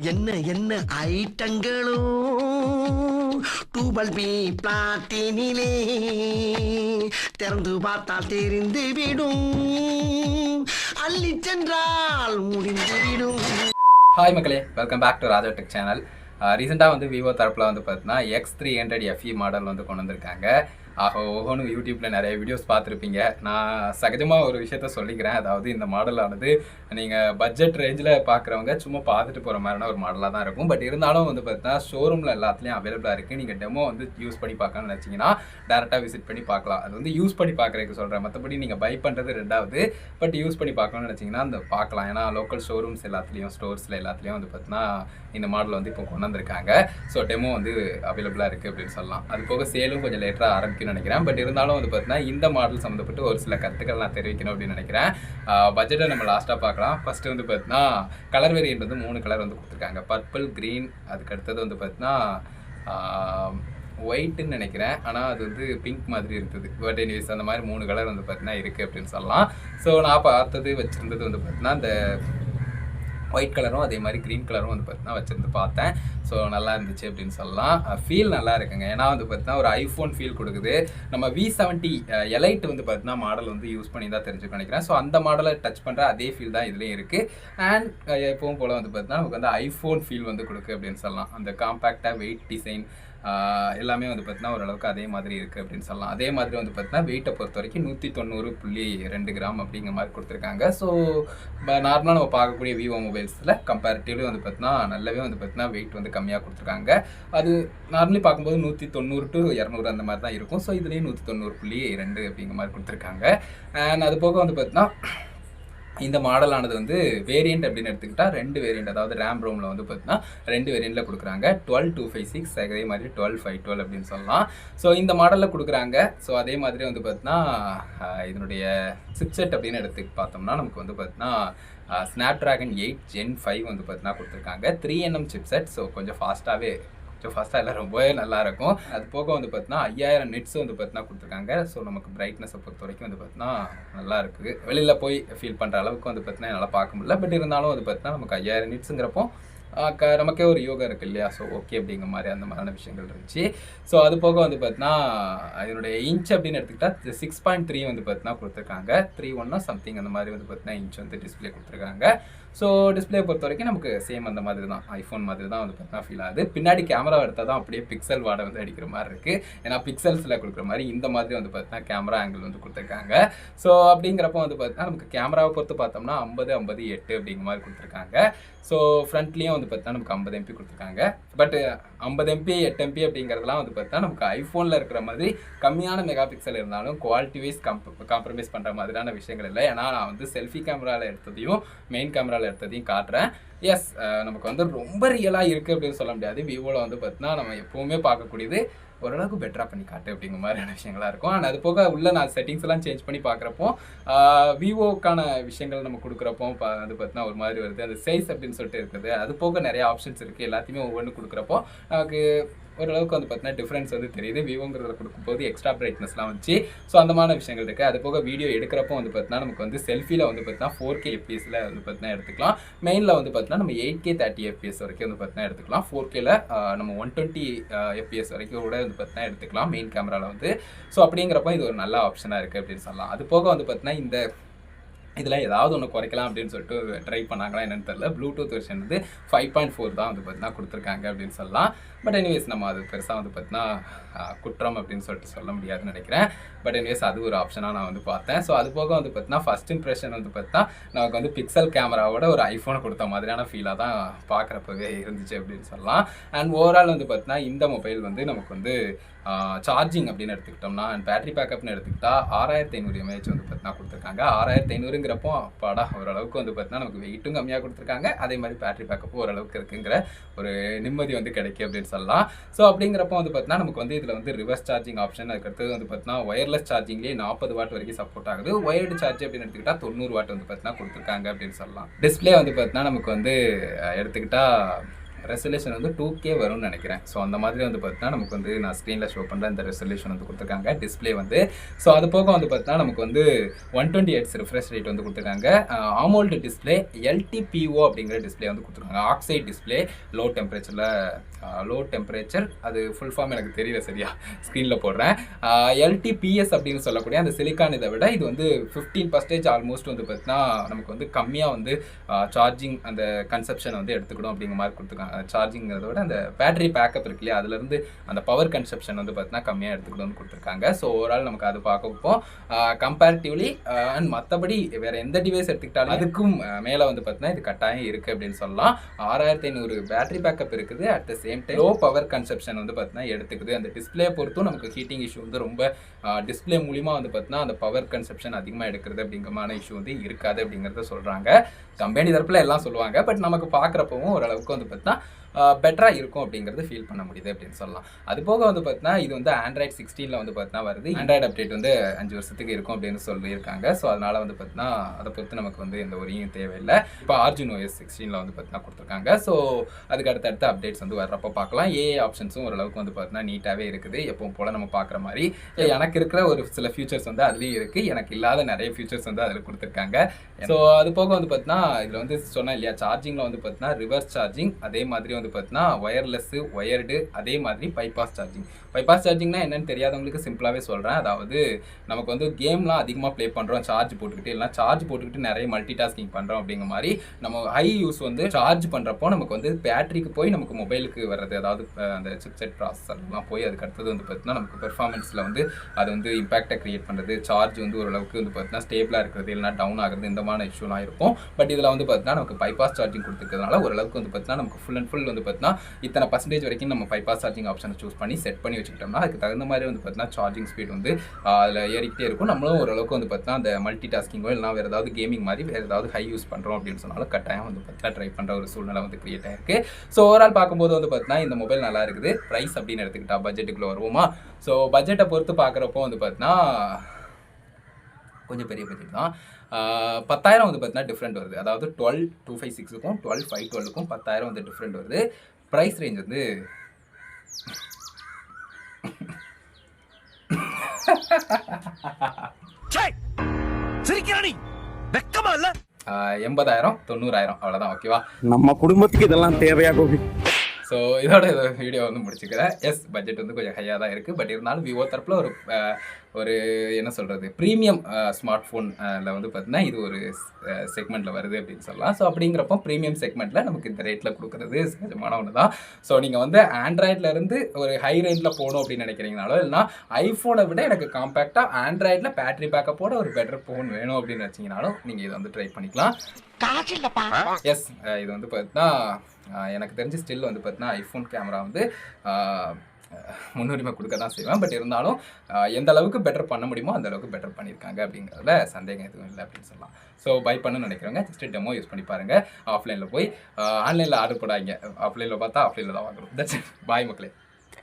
என்ன என்ன ஐட்டங்களோ டூபல் பி பிளாட்டினிலே திறந்து பார்த்தால் தெரிந்து விடும் அள்ளி சென்றால் முடிந்துவிடும். ஹாய் மக்களே, welcome back to Raja tech channel. ரீசெண்டாக வந்து விவோ தரப்பில் வந்து பார்த்தீங்கன்னா X300 FE மாடல் வந்து கொண்டு வந்திருக்காங்க. ஓஹோன்னு யூடியூப்பில் நிறைய வீடியோஸ் பார்த்துருப்பீங்க. நான் சகஜமாக ஒரு விஷயத்த சொல்லிக்கிறேன். அதாவது இந்த மாடலானது நீங்கள் பட்ஜெட் ரேஞ்சில் பார்க்குறவங்க சும்மா பார்த்துட்டு போகிற மாதிரியான ஒரு மாடலாக தான் இருக்கும். பட் இருந்தாலும் வந்து பார்த்தீங்கன்னா ஷோரூமில் எல்லாத்துலேயும் அவைலபிளாக இருக்குது. நீங்கள் டெமோ வந்து யூஸ் பண்ணி பார்க்கணும்னு நினச்சிங்கன்னா டேரெக்டாக விசிட் பண்ணி பார்க்கலாம். அது வந்து யூஸ் பண்ணி பார்க்குறதுக்கு சொல்கிறேன். மற்றபடி நீங்கள் பை பண்ணுறது ரெண்டாவது, பட் யூஸ் பண்ணி பார்க்கணும்னு நினச்சிங்கன்னா அந்த பார்க்கலாம். ஏன்னா லோக்கல் ஷோரூம்ஸ் எல்லாத்துலேயும் ஸ்டோர்ஸில் எல்லாத்துலேயும் வந்து பார்த்தீங்கன்னா இந்த மாடல் வந்து இப்போ கொண்டு வந்திருக்காங்க. ஸோ டெமோ வந்து அவைலபிளாக இருக்குது அப்படின்னு சொல்லலாம். அது போக சேலும் கொஞ்சம் லேட்டராக ஆரம்பிக்கும்னு நினைக்கிறேன். பட் இருந்தாலும் வந்து பார்த்தீங்கன்னா இந்த மாடல் சம்மந்தப்பட்டு ஒரு சில கருத்துக்கள் நான் தெரிவிக்கணும் அப்படின்னு நினைக்கிறேன். பட்ஜெட்டை நம்ம லாஸ்ட்டாக பார்க்கலாம். ஃபஸ்ட்டு வந்து பார்த்தீங்கன்னா கலர் வேரியன்ட் வந்து 3 கலர் வந்து கொடுத்துருக்காங்க. பர்பிள், க்ரீன், அதுக்கு அடுத்தது வந்து பார்த்தீங்கன்னா ஒயிட்டுன்னு நினைக்கிறேன். ஆனால் அது வந்து பிங்க் மாதிரி இருக்குது. பட் எனிவேஸ் அந்த மாதிரி 3 கலர் வந்து பார்த்தீங்கன்னா இருக்குது அப்படின்னு சொல்லலாம். ஸோ நான் பார்த்தது வச்சுருந்தது வந்து பார்த்தீங்கன்னா இந்த ஒயிட் கலரும் அதே மாதிரி க்ரீன் கலரும் வந்து பார்த்தீங்கன்னா வச்சுருந்து பார்த்தேன். ஸோ நல்லா இருந்துச்சு அப்படின்னு சொல்லலாம். ஃபீல் நல்லா இருக்குங்க. ஏன்னா வந்து பார்த்தீங்கன்னா ஒரு ஐஃபோன் ஃபீல் கொடுக்குது. நம்ம V70 எலைட் வந்து பார்த்தீங்கன்னா மாடல் வந்து யூஸ் பண்ணி தான் தெரிஞ்சுக்க நினைக்கிறேன். ஸோ அந்த மாடலை டச் பண்ணுற அதே ஃபீல் தான் இதுலேயும் இருக்குது. அண்ட் எப்பவும் போல் வந்து பார்த்தீங்கன்னா நமக்கு வந்து ஐஃபோன் ஃபீல் வந்து கொடுக்கு அப்படின்னு சொல்லலாம். அந்த காம்பேக்டாக வெயிட் டிசைன் எல்லாமே வந்து பார்த்தீங்கன்னா ஓரளவுக்கு அதே மாதிரி இருக்குது அப்படின்னு சொல்லலாம். அதே மாதிரி வந்து பார்த்தீங்கன்னா வெயிட்டை பொறுத்த வரைக்கும் 190.2 கிராம் அப்படிங்கிற மாதிரி கொடுத்துருக்காங்க. ஸோ நார்மலாக நம்ம பார்க்கக்கூடிய விவோ மொபைல்ஸில் கம்பேரிட்டிவ்லி வந்து பார்த்தீங்கன்னா நல்லாவே வந்து பார்த்தீங்கன்னா வெயிட் வந்து கம்மியாக கொடுத்துருக்காங்க. அது நார்மலி பார்க்கும்போது 190 to 200 அந்த மாதிரி தான் இருக்கும். ஸோ இதுலேயும் 190.2 அப்படிங்கிற மாதிரி கொடுத்துருக்காங்க. அண்ட் அது போக வந்து பார்த்தீங்கன்னா இந்த மாடலானது வந்து வேரியண்ட் அப்படின்னு எடுத்துக்கிட்டால் 2 வேரியண்ட், அதாவது ரேம் ரோமில் வந்து பார்த்தீங்கன்னா 2 வேரியண்ட்டில் கொடுக்குறாங்க. 12256 அதே மாதிரி 12512 அப்படின்னு சொல்லலாம். ஸோ இந்த மாடலில் கொடுக்குறாங்க. ஸோ அதே மாதிரி வந்து பார்த்தீங்கன்னா இதனுடைய சிப்செட் அப்படின்னு எடுத்து பார்த்தோம்னா நமக்கு வந்து பார்த்தீங்கன்னா Snapdragon 8 Gen 5 வந்து பார்த்தீங்கன்னா கொடுத்துருக்காங்க. 3nm chipset. ஸோ கொஞ்சம் ஃபாஸ்ட்டாக எல்லாம் ரொம்பவே நல்லாயிருக்கும். அது போக வந்து பார்த்தீங்கன்னா 5000 நிட்ஸ் வந்து பார்த்தீங்கன்னா கொடுத்துருக்காங்க. ஸோ நமக்கு பிரைட்னஸை பொறுத்த வரைக்கும் வந்து பார்த்தீங்கன்னா நல்லா இருக்குது. வெளியில் போய் ஃபீல் பண்ணுற அளவுக்கு வந்து பார்த்தீங்கன்னா என்னால் பார்க்க முடியல. பட் இருந்தாலும் வந்து பார்த்தீங்கன்னா நமக்கு 5000 நிட்ஸுங்கிறப்போ நமக்கே ஒரு யோகா இருக்குது இல்லையா? ஸோ ஓகே அப்படிங்கிற மாதிரி அந்த மாதிரியான விஷயங்கள் இருந்துச்சு. ஸோ அது போக வந்து பார்த்தீங்கன்னா இதனுடைய இன்ச் அப்படின்னு எடுத்துக்கிட்டால் 6.3 வந்து பார்த்தீங்கன்னா கொடுத்துருக்காங்க. 3.1 சம்திங் அந்த மாதிரி வந்து பார்த்தீங்கன்னா இன்ச் வந்து டிஸ்பிளே கொடுத்துருக்காங்க. ஸோ டிஸ்பிளே பொறுத்த வரைக்கும் நமக்கு சேம் அந்த மாதிரி தான், ஐஃபோன் மாதிரி தான் வந்து பார்த்தீங்கன்னா ஃபீல் ஆகுது. பின்னாடி கேமரா எடுத்தால் தான் அப்படியே பிக்சல் வாடை வந்து அடிக்கிற மாதிரி இருக்குது. ஏன்னா பிக்சல்ஸில் கொடுக்குற மாதிரி இந்த மாதிரி வந்து பார்த்தீங்கன்னா கேமரா ஆங்கிள் வந்து கொடுத்துருக்காங்க. ஸோ அப்படிங்கிறப்ப வந்து பார்த்தீங்கன்னா நமக்கு கேமராவை பொறுத்து பார்த்தோம்னா 50-58 அப்படிங்கிற மாதிரி கொடுத்துருக்காங்க. ஸோ ஃப்ரண்ட்லேயும் வந்து பார்த்தீங்கன்னா நமக்கு 50 MP கொடுத்துருக்காங்க. பட் 50 MP 8 MP அப்படிங்கிறதுலாம் வந்து பார்த்தீங்கன்னா நமக்கு ஐஃபோனில் இருக்கிற மாதிரி கம்மியான மெகா பிக்சல் இருந்தாலும் குவாலிட்டி வைஸ் காம்ப்ரமைஸ் பண்ணுற மாதிரியான விஷயங்கள் இல்லை. ஏன்னா நான் வந்து செல்ஃபி கேமராவில் எடுத்ததையும் மெயின் கேமராவில் எடுத்ததையும் காட்டுறேன். எஸ், நமக்கு வந்து ரொம்ப ரியலாக இருக்குது அப்படின்னு சொல்ல முடியாது. விவோவில் வந்து பார்த்தீங்கன்னா நம்ம எப்போவுமே பார்க்கக்கூடியது ஓரளவுக்கு பெட்டராக பண்ணி காட்டு அப்படிங்கிற மாதிரியான விஷயங்களாக இருக்கும். அண்ட் அது போக உள்ள நான் செட்டிங்ஸ் எல்லாம் சேஞ்ச் பண்ணி பார்க்குறப்போ விவோக்கான விஷயங்கள் நம்ம கொடுக்குறப்போ அது பார்த்தீங்கன்னா ஒரு மாதிரி வருது. அந்த சைஸ் அப்படின்னு சொல்லிட்டு இருக்குது. அது போக நிறைய ஆப்ஷன்ஸ் இருக்குது. எல்லாத்தையுமே ஒவ்வொன்று கொடுக்குறப்போ நமக்கு ஓரளவுக்கு வந்து பார்த்தீங்கன்னா டிஃப்ரென்ஸ் வந்து தெரியுது. விவோங்கிறத கொடுக்கும்போது எக்ஸ்ட்ரா பிரைட்னஸ்லாம் வச்சு ஸோ அந்த மாதிரி விஷயங்கள் இருக்குது. அது போக வீடியோ எடுக்கிறப்போ வந்து பார்த்தீங்கன்னா நமக்கு வந்து செல்ஃபியில் வந்து பார்த்தீங்கன்னா 4K FPSல வந்து பார்த்தீங்கன்னா எடுத்துக்கலாம். மெயினில் வந்து பார்த்தீங்கன்னா நம்ம 8K 30 FPS வரைக்கும் வந்து பார்த்தீங்கன்னா எடுத்துக்கலாம். 4Kல நம்ம 120 FPS வரைக்கும் கூட வந்து பார்த்தீங்கன்னா எடுத்துக்கலாம் மெயின் கேமராவில் வந்து. ஸோ அப்படிங்கிறப்போ இது ஒரு நல்ல ஆப்ஷனாக இருக்குது அப்படின்னு சொல்லலாம். அது போக வந்து பார்த்தீங்கன்னா இந்த இதில் ஏதாவது ஒன்று குறைக்கலாம் அப்படின்னு சொல்லிட்டு ட்ரை பண்ணாங்களா என்னென்னு தெரியல. ப்ளூடூத் வெர்ஷன் வந்து 5.4 தான் வந்து பார்த்தீங்கன்னா கொடுத்துருக்காங்க அப்படின்னு சொல்லலாம். பட் எனிவேஸ் நம்ம அது பெருசாக வந்து பார்த்தீங்கன்னா குற்றம் அப்படின்னு சொல்லிட்டு சொல்ல முடியாதுன்னு நினைக்கிறேன். பட் எனிவேஸ் அது ஒரு ஆப்ஷனாக நான் வந்து பார்த்தேன். ஸோ அது போக வந்து பார்த்தீங்கன்னா ஃபஸ்ட் இம்ப்ரெஷன் வந்து பார்த்தா நமக்கு வந்து பிக்சல் கேமராவோட ஒரு ஐஃபோனை கொடுத்த மாதிரியான ஃபீலாக தான் பார்க்குறப்பவே இருந்துச்சு அப்படின்னு சொல்லலாம். அண்ட் ஓவரால் வந்து பார்த்தீங்கன்னா இந்த மொபைல் வந்து நமக்கு வந்து சார்ஜிங் அப்படின்னு எடுத்துக்கிட்டோம்னா அண்ட் பேட்டரி பேக்கப்னு எடுத்துக்கிட்டால் 6500 mAh வந்து பார்த்தீங்கன்னா கொடுத்துருக்காங்க. 6500ங்கிறப்போ படா ஓரளவுக்கு வந்து பார்த்தீங்கன்னா நமக்கு வெயிட்டும் கம்மியாக கொடுத்துருக்காங்க. அதே மாதிரி பேட்டரி பேக்கப்பும் ஓரளவுக்கு இருக்குங்கிற ஒரு நிம்மதி வந்து கிடைக்கும் அப்படின்னு சொல்லலாம். ஸோ அப்படிங்கிறப்போ வந்து பார்த்தீங்கன்னா நமக்கு வந்து இதில் வந்து ரிவர்ஸ் சார்ஜிங் ஆப்ஷன், அதுக்கடுத்தது வந்து பார்த்தீங்கன்னா ஒயர்லெஸ் சார்ஜிங்லேயே 40 வாட் வரைக்கும் சப்போர்ட் ஆகுது. ஒயர்டு சார்ஜ் அப்படின்னு எடுத்துக்கிட்டால் 90 வாட் வந்து பார்த்தீங்கன்னா கொடுத்துருக்காங்க அப்படின்னு சொல்லலாம். டிஸ்பிளே வந்து பார்த்தீங்கன்னா நமக்கு வந்து எடுத்துக்கிட்டால் ரெசல்யூஷன் வந்து 2K வரும்னு நினைக்கிறேன். ஸோ அந்த மாதிரி வந்து பார்த்தீங்கன்னா நமக்கு வந்து நான் ஸ்க்ரீனில் ஷோ பண்ணுற இந்த ரெசல்யூஷன் வந்து கொடுத்துருக்காங்க டிஸ்பிளே வந்து. ஸோ அது போக வந்து பார்த்தீங்கன்னா நமக்கு வந்து 120 Hz ரிஃப்ரெஷ் ரேட் வந்து கொடுத்துருக்காங்க. ஆமோல்டு டிஸ்பிளே LTPO அப்படிங்கிற டிஸ்பிளே வந்து கொடுத்துருக்காங்க. ஆக்சைட் டிஸ்பிளே லோ டெம்பரேச்சர் அது ஃபுல் ஃபார்ம் எனக்கு தெரியல சரியா, ஸ்க்ரீனில் போடுறேன். LTPS அப்படின்னு சொல்லக்கூடிய அந்த சிலிக்கான் இதை விட இது வந்து 15% ஆல்மோஸ்ட் வந்து பார்த்தீங்கன்னா நமக்கு வந்து கம்மியாக வந்து சார்ஜிங் அந்த கன்சப்ஷன் வந்து எடுத்துக்கணும் அப்படிங்கிற மாதிரி கொடுத்துருக்காங்க. சார்ஜிங்கிறத விட அந்த பேட்டரி பேக்கப் இருக்கு இல்லையா, அதுலேருந்து அந்த பவர் கன்சப்ஷன் வந்து பார்த்தீங்கன்னா கம்மியாக எடுத்துக்கணும்னு கொடுத்துருக்காங்க. ஸோ ஓவரால் நமக்கு அது பார்க்க வைப்போம் கம்பேரிட்டிவ்லி. அண்ட் மற்றபடி வேறு எந்த டிவைஸ் எடுத்துக்கிட்டாலும் அதுக்கும் மேலே வந்து பார்த்தீங்கன்னா இது கட்டாயம் இருக்குது அப்படின்னு சொல்லலாம். 6500 பேட்டரி பேக்கப் இருக்குது. At the same time low power consumption வந்து பார்த்தீங்கன்னா எடுத்துக்குது. அந்த டிஸ்பிளே பொறுத்தும் நமக்கு ஹீட்டிங் இஷ்யூ வந்து ரொம்ப டிஸ்பிளே மூலிமா வந்து பார்த்தீங்கன்னா அந்த பவர் கன்சப்ஷன் அதிகமாக எடுக்கிறது அப்படிங்கிற இஷ்யூ வந்து இருக்காது அப்படிங்கிறத சொல்கிறாங்க. கம்பெனி தரப்பில் எல்லாம் சொல்லுவாங்க. பட் நமக்கு பார்க்குறப்பவும் ஓரளவுக்கு வந்து பார்த்தீங்கன்னா பெட்டராக இருக்கும் அப்படிங்கிறது ஃபீல் பண்ண முடியுது அப்படின்னு சொல்லலாம். அது போக வந்து பார்த்தீங்கன்னா இது வந்து Android 16 வந்து பார்த்தீங்கன்னா வருது. ஆண்ட்ராய்டு அப்டேட் வந்து 5 வருஷத்துக்கு இருக்கும் அப்படின்னு சொல்லியிருக்காங்க. ஸோ அதனால் வந்து பார்த்தீங்கன்னா அதை பொறுத்து நமக்கு வந்து எந்த ஒரியும் தேவையில்லை. இப்போ ArduinoOS 16 வந்து பார்த்தீங்கன்னா கொடுத்துருக்காங்க. ஸோ அதுக்கு அடுத்த அப்டேட்ஸ் வந்து வர்றப்போ பார்க்கலாம். AI ஆப்ஷன்ஸும் ஓரளவுக்கு வந்து பார்த்தீங்கன்னா நீட்டாகவே இருக்குது. எப்பவும் போல் நம்ம பார்க்குற மாதிரி எனக்கு இருக்கிற ஒரு சில ஃபியூச்சர்ஸ் வந்து அதுலேயும் இருக்குது. எனக்கு இல்லாத நிறைய ஃபியூச்சர்ஸ் வந்து அதில் கொடுத்துருக்காங்க. ஸோ அது போக வந்து பார்த்தீங்கன்னா இதில் வந்து சொன்னேன் இல்லையா, சார்ஜிங்கில் வந்து பார்த்தீங்கன்னா ரிவர்ஸ் சார்ஜிங், அதே மாதிரி வந்து பார்த்தீங்கன்னா ஒயர்லெஸ்ஸு ஒயர்டு, அதே மாதிரி பைபாஸ் சார்ஜிங்னா என்னன்னு தெரியாதவங்களுக்கு சிம்பிளாகவே சொல்கிறேன். அதாவது நமக்கு வந்து கேம்லாம் அதிகமாக ப்ளே பண்ணுறோம் சார்ஜ் போட்டுக்கிட்டு, இல்லைனா சார்ஜ் போட்டுக்கிட்டு நிறைய மல்டி டாஸ்கிங் பண்ணுறோம் அப்படிங்கிற மாதிரி நம்ம ஹை யூஸ் வந்து சார்ஜ் பண்ணுறப்போ நமக்கு வந்து பேட்டரிக்கு போய் நமக்கு மொபைலுக்கு வர்றது, அதாவது அந்த சிப்செட் ப்ராசஸர்லாம் போய் அதுக்கு அடுத்தது வந்து பார்த்தீங்கன்னா நமக்கு பெர்ஃபார்மன்ஸில் வந்து அது வந்து இம்பாக்டை க்ரியேட் பண்ணுறது, சார்ஜ் வந்து ஓரளவுக்கு வந்து பார்த்தீங்கன்னா ஸ்டேபிளாக இருக்கிறது இல்லைனா டவுன் ஆகிறது, இந்த மாதிரி இஷ்யூலாம் இருக்கும். பட் இதில் வந்து பார்த்தீங்கன்னா நமக்கு பைபாஸ் சார்ஜிங் கொடுத்துருக்கிறதுனால ஓரளவுக்கு வந்து பார்த்தீங்கன்னா நமக்கு ஃபுல் அண்ட் ஃபுல் வந்து பார்த்தீங்கன்னா இத்தனை % வரைக்கும் நம்ம பைபாஸ் சார்ஜிங் ஆப்ஷனை சூஸ் பண்ணி செட் பண்ணி வச்சுக்கிட்டோம்னா அதுக்கு தகுந்த மாதிரி வந்து பார்த்தீங்கன்னா சார்ஜிங் ஸ்பீட் வந்து அதில் ஏறிக்கிட்டே இருக்கும். நம்மளும் ஓரளவுக்கு வந்து பார்த்தீங்கன்னா அந்த மல்டி டாஸ்கிங்கோ இல்லைனா வேறு ஏதாவது கேமிங் மாதிரி வேறு ஏதாவது ஹை யூஸ் பண்ணுறோம் அப்படின்னு சொன்னாலும் கட்டாயம் வந்து பார்த்தீங்கன்னா ட்ரை பண்ணுற ஒரு சூழ்நிலை வந்து கிரியேட் ஆயிருக்கு. ஸோ ஓவரால் பார்க்கும்போது வந்து பார்த்தீங்கன்னா இந்த மொபைல் நல்லா இருக்குது. ப்ரைஸ் அப்படின்னு எடுத்துக்கிட்டா பட்ஜெட்டுக்குள்ளே வருவோமா? ஸோ பட்ஜெட்டை பொறுத்து பார்க்குறப்போ வந்து பார்த்தீங்கன்னா கொஞ்சம் பெரிய பட்ஜெட் தான். 10,000 வந்து பார்த்தீங்கன்னா டிஃப்ரெண்ட் வருது. அதாவது 12,256க்கும் 12,512க்கும் 10,000 வந்து டிஃப்ரெண்ட் வருது. ப்ரைஸ் ரேஞ்ச் வந்து 80,000 90,000 அவ்வளோதான். ஓகேவா? நம்ம குடும்பத்துக்கு இதெல்லாம் தேவையா கோபி? ஸோ இதோட வீடியோ வந்து முடிச்சுக்கிறேன். எஸ், பட்ஜெட் வந்து கொஞ்சம் ஹையாக தான் இருக்குது. பட் இருந்தாலும் விவோ தரப்பில் ஒரு என்ன சொல்கிறது, ப்ரீமியம் ஸ்மார்ட் ஃபோனில் வந்து பார்த்தீங்கன்னா இது ஒரு செக்மெண்ட்டில் வருது அப்படின்னு சொல்லலாம். ஸோ அப்படிங்கிறப்போ ப்ரீமியம் செக்மெண்ட்டில் நமக்கு இந்த ரேட்டில் கொடுக்குறது சகஜமான ஒன்று தான். ஸோ நீங்கள் வந்து ஆண்ட்ராய்ட்லேருந்து ஒரு ஹை ரேஞ்சில் போகணும் அப்படின்னு நினைக்கிறீங்கனாலோ, இல்லைனா ஐஃபோனை விட எனக்கு காம்பேக்டாக ஆண்ட்ராய்டில் பேட்டரி பேக்கப்போட ஒரு பெட்டர் ஃபோன் வேணும் அப்படின்னு வச்சிங்கனாலும் நீங்கள் இதை வந்து ட்ரை பண்ணிக்கலாம். எஸ், இது வந்து பார்த்தீங்கன்னா எனக்கு தெரிஞ்சு ஸ்டில் வந்து பார்த்தீங்கன்னா ஐஃபோன் கேமரா வந்து முன்னுரிமை கொடுக்க தான் செய்வேன். பட் இருந்தாலும் எந்த அளவுக்கு பெட்டர் பண்ண முடியுமோ அந்த அளவுக்கு பெட்டர் பண்ணியிருக்காங்க அப்படிங்கிறதுல சந்தேகம் எதுவும் இல்லை அப்படின்னு சொல்லலாம். ஸோ பை பண்ணணும்னு நினைக்கிறவங்க ஜஸ்ட் டெமோ யூஸ் பண்ணி பாருங்கள். ஆஃப்லைனில் போய் ஆன்லைனில் ஆர்டர் போடாதீங்க. ஆஃப்லைனில் பார்த்தா ஆஃப்லைனில் தான் வாங்கணும். That's it. பாய் மக்களே.